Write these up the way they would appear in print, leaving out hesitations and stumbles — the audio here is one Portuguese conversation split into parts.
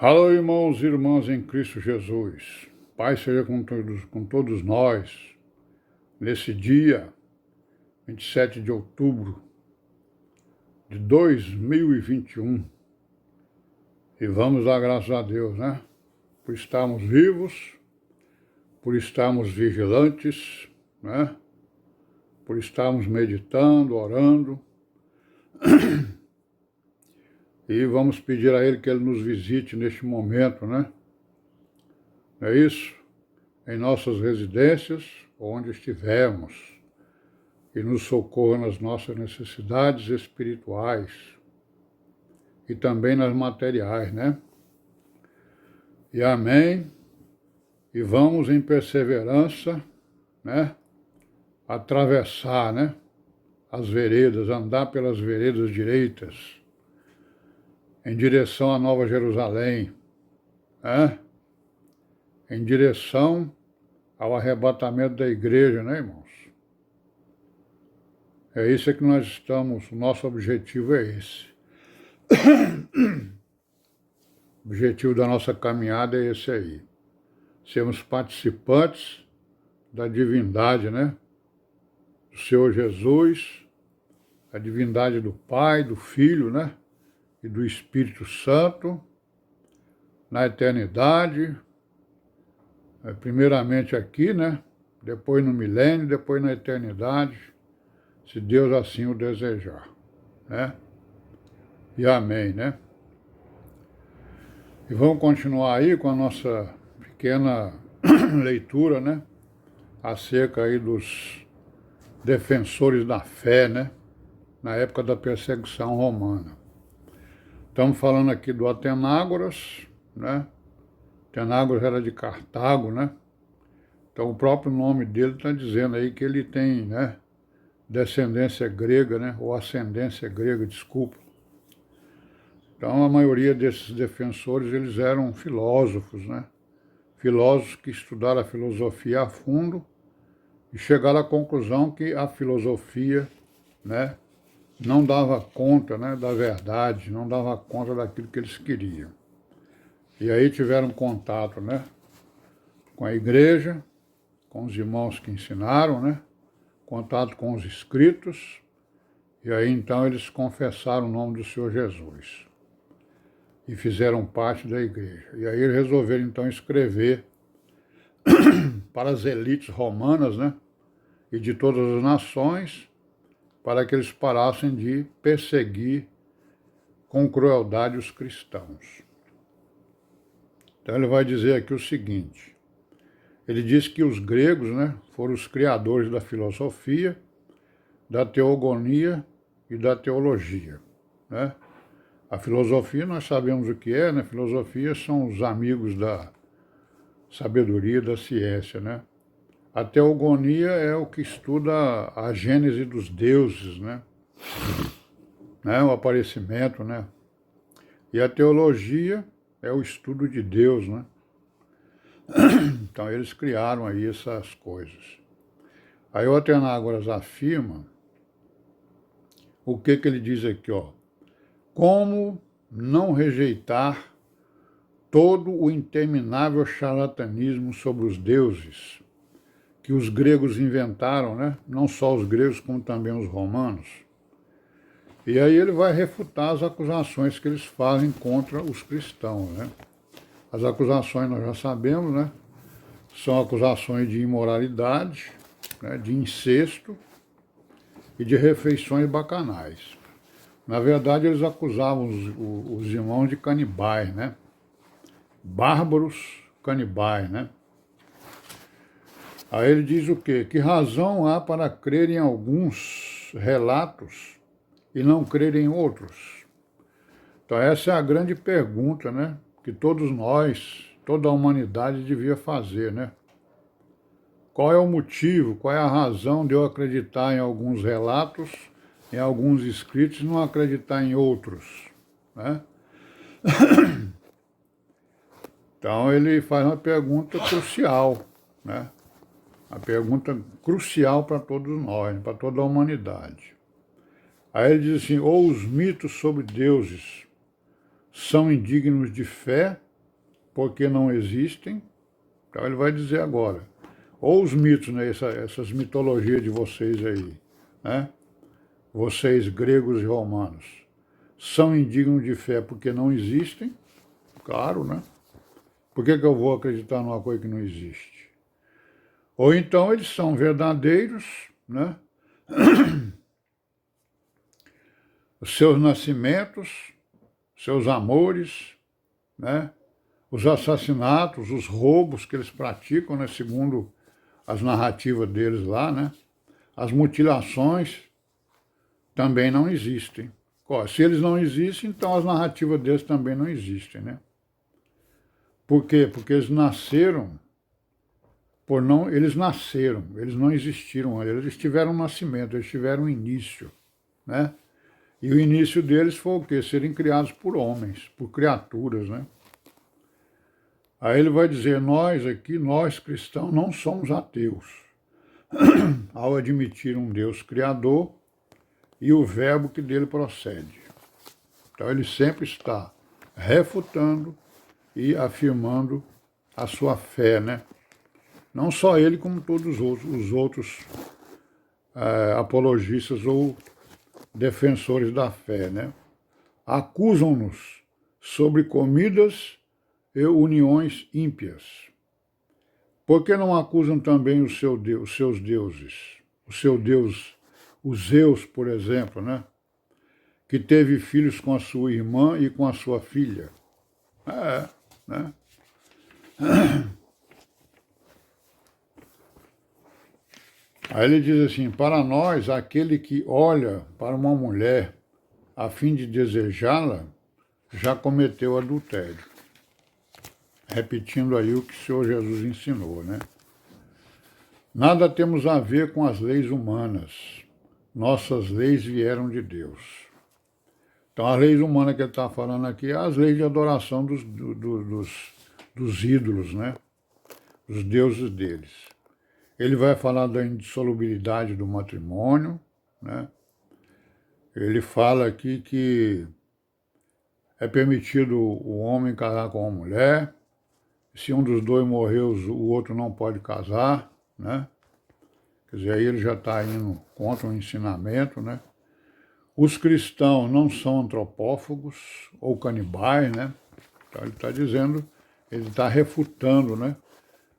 Alô, irmãos e irmãs em Cristo Jesus. Paz seja com todos nós, nesse dia, 27 de outubro de 2021. E vamos dar graças a Deus, né? Por estarmos vivos, por estarmos vigilantes, né? Por estarmos meditando, orando. E vamos pedir a Ele que Ele nos visite neste momento, né? Não é isso? Em nossas residências, onde estivermos, e nos socorra nas nossas necessidades espirituais e também nas materiais, né? E amém. E vamos em perseverança, né? Atravessar, né? As veredas, andar pelas veredas direitas, em direção à Nova Jerusalém, né? Em direção ao arrebatamento da igreja, né, irmãos? É isso que nós estamos, o nosso objetivo é esse. O objetivo da nossa caminhada é esse aí. Sermos participantes da divindade, né? Do Senhor Jesus, a divindade do Pai, do Filho, né? E do Espírito Santo, na eternidade, primeiramente aqui, né? Depois no milênio, depois na eternidade, se Deus assim o desejar, né? E amém, né? E vamos continuar aí com a nossa pequena leitura, né? Acerca aí dos defensores da fé, né? Na época da perseguição romana. Estamos falando aqui do Atenágoras, né? Atenágoras era de Cartago, né? Então o próprio nome dele está dizendo aí que ele tem, né? Descendência grega, né? Ou ascendência grega, desculpa. Então a maioria desses defensores, eles eram filósofos, né? Filósofos que estudaram a filosofia a fundo e chegaram à conclusão que a filosofia, né? Não dava conta, né, da verdade, não dava conta daquilo que eles queriam. E aí tiveram contato, né, com a igreja, com os irmãos que ensinaram, né, contato com os escritos, e aí então eles confessaram o nome do Senhor Jesus e fizeram parte da igreja. E aí eles resolveram então escrever para as elites romanas, né, e de todas as nações, para que eles parassem de perseguir com crueldade os cristãos. Então ele vai dizer aqui o seguinte, ele diz que os gregos, né, foram os criadores da filosofia, da teogonia e da teologia, né? A filosofia nós sabemos o que é, né? Filosofia são os amigos da sabedoria, da ciência, né? A teogonia é o que estuda a gênese dos deuses, né? O aparecimento, né? E a teologia é o estudo de Deus, né? Então eles criaram aí essas coisas. Aí o Atenágoras afirma, o que ele diz aqui, ó? Como não rejeitar todo o interminável charlatanismo sobre os deuses que os gregos inventaram, né? Não só os gregos, como também os romanos. E aí ele vai refutar as acusações que eles fazem contra os cristãos, né? As acusações nós já sabemos, né? São acusações de imoralidade, né? De incesto e de refeições bacanais. Na verdade, eles acusavam os irmãos de canibais, né? Bárbaros canibais, né? Aí ele diz o quê? Que razão há para crer em alguns relatos e não crer em outros? Então essa é a grande pergunta, né? Que todos nós, toda a humanidade devia fazer, né? Qual é o motivo, qual é a razão de eu acreditar em alguns relatos, em alguns escritos e não acreditar em outros, né? Então ele faz uma pergunta crucial, né? A pergunta crucial para todos nós, para toda a humanidade. Aí ele diz assim, ou os mitos sobre deuses são indignos de fé, porque não existem. Então ele vai dizer agora, ou os mitos, né, essas mitologias de vocês aí, né, vocês gregos e romanos, são indignos de fé porque não existem, claro, né? Por que eu vou acreditar numa coisa que não existe? Ou então eles são verdadeiros, né? Os seus nascimentos, seus amores, né? Os assassinatos, os roubos que eles praticam, né? Segundo as narrativas deles lá, né? As mutilações também não existem. Se eles não existem, então as narrativas deles também não existem, né? Por quê? Porque eles nasceram eles não existiram, eles tiveram um nascimento, eles tiveram um início, né? E o início deles foi o quê? Serem criados por homens, por criaturas, né? Aí ele vai dizer, nós cristãos, não somos ateus, ao admitir um Deus criador e o verbo que dele procede. Então ele sempre está refutando e afirmando a sua fé, né? Não só ele, como todos os outros apologistas ou defensores da fé, né? Acusam-nos sobre comidas e uniões ímpias. Por que não acusam também os seus deuses? O seu Deus, o Zeus, por exemplo, né? Que teve filhos com a sua irmã e com a sua filha. Né? Aí ele diz assim, para nós, aquele que olha para uma mulher a fim de desejá-la, já cometeu adultério. Repetindo aí o que o Senhor Jesus ensinou, né? Nada temos a ver com as leis humanas. Nossas leis vieram de Deus. Então, as leis humanas que ele está falando aqui, é as leis de adoração dos ídolos, né? Os deuses deles. Ele vai falar da indissolubilidade do matrimônio, né? Ele fala aqui que é permitido o homem casar com uma mulher, se um dos dois morreu, o outro não pode casar, né? Quer dizer, aí ele já está indo contra o ensinamento, né? Os cristãos não são antropófagos ou canibais, né? Então ele está dizendo, ele está refutando, né?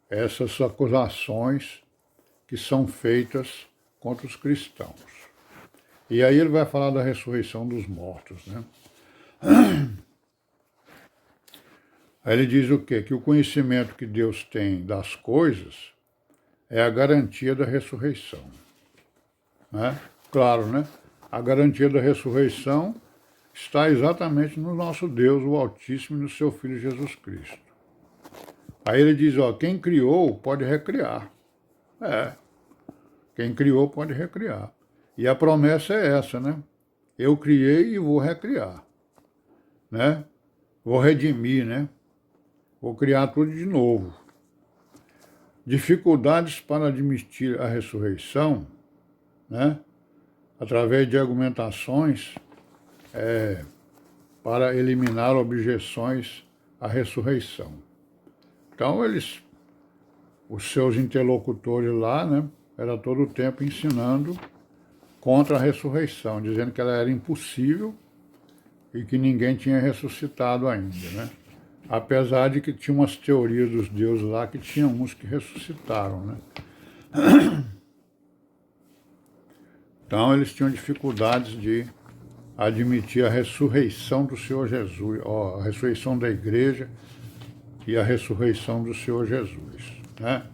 Essas acusações que são feitas contra os cristãos. E aí ele vai falar da ressurreição dos mortos, né? Aí ele diz o quê? Que o conhecimento que Deus tem das coisas é a garantia da ressurreição, né? Claro, né? A garantia da ressurreição está exatamente no nosso Deus, o Altíssimo, e no seu Filho Jesus Cristo. Aí ele diz, ó, quem criou pode recriar. Quem criou pode recriar. E a promessa é essa, né? Eu criei e vou recriar, né? Vou redimir, né? Vou criar tudo de novo. Dificuldades para admitir a ressurreição, né? Através de argumentações para eliminar objeções à ressurreição. Então, os seus interlocutores lá, né? Era todo o tempo ensinando contra a ressurreição, dizendo que ela era impossível e que ninguém tinha ressuscitado ainda, né? Apesar de que tinha umas teorias dos deuses lá que tinham uns que ressuscitaram, né? Então eles tinham dificuldades de admitir a ressurreição do Senhor Jesus, a ressurreição da igreja e a ressurreição do Senhor Jesus, né?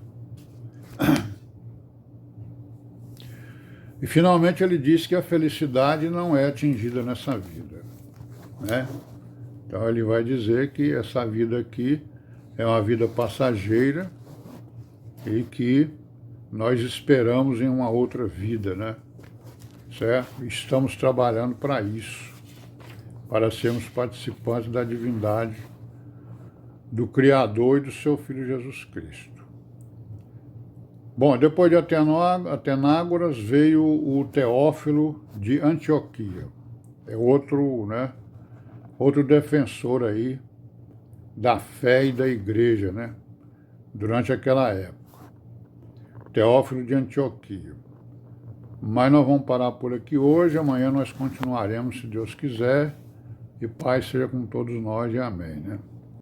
E finalmente ele diz que a felicidade não é atingida nessa vida, né? Então ele vai dizer que essa vida aqui é uma vida passageira e que nós esperamos em uma outra vida, né? Certo? Estamos trabalhando para isso, para sermos participantes da divindade do Criador e do seu Filho Jesus Cristo. Bom, depois de Atenágoras veio o Teófilo de Antioquia. É outro, né? Outro defensor aí da fé e da igreja, né? Durante aquela época. Teófilo de Antioquia. Mas nós vamos parar por aqui hoje, amanhã nós continuaremos, se Deus quiser, e paz seja com todos nós, e amém, né?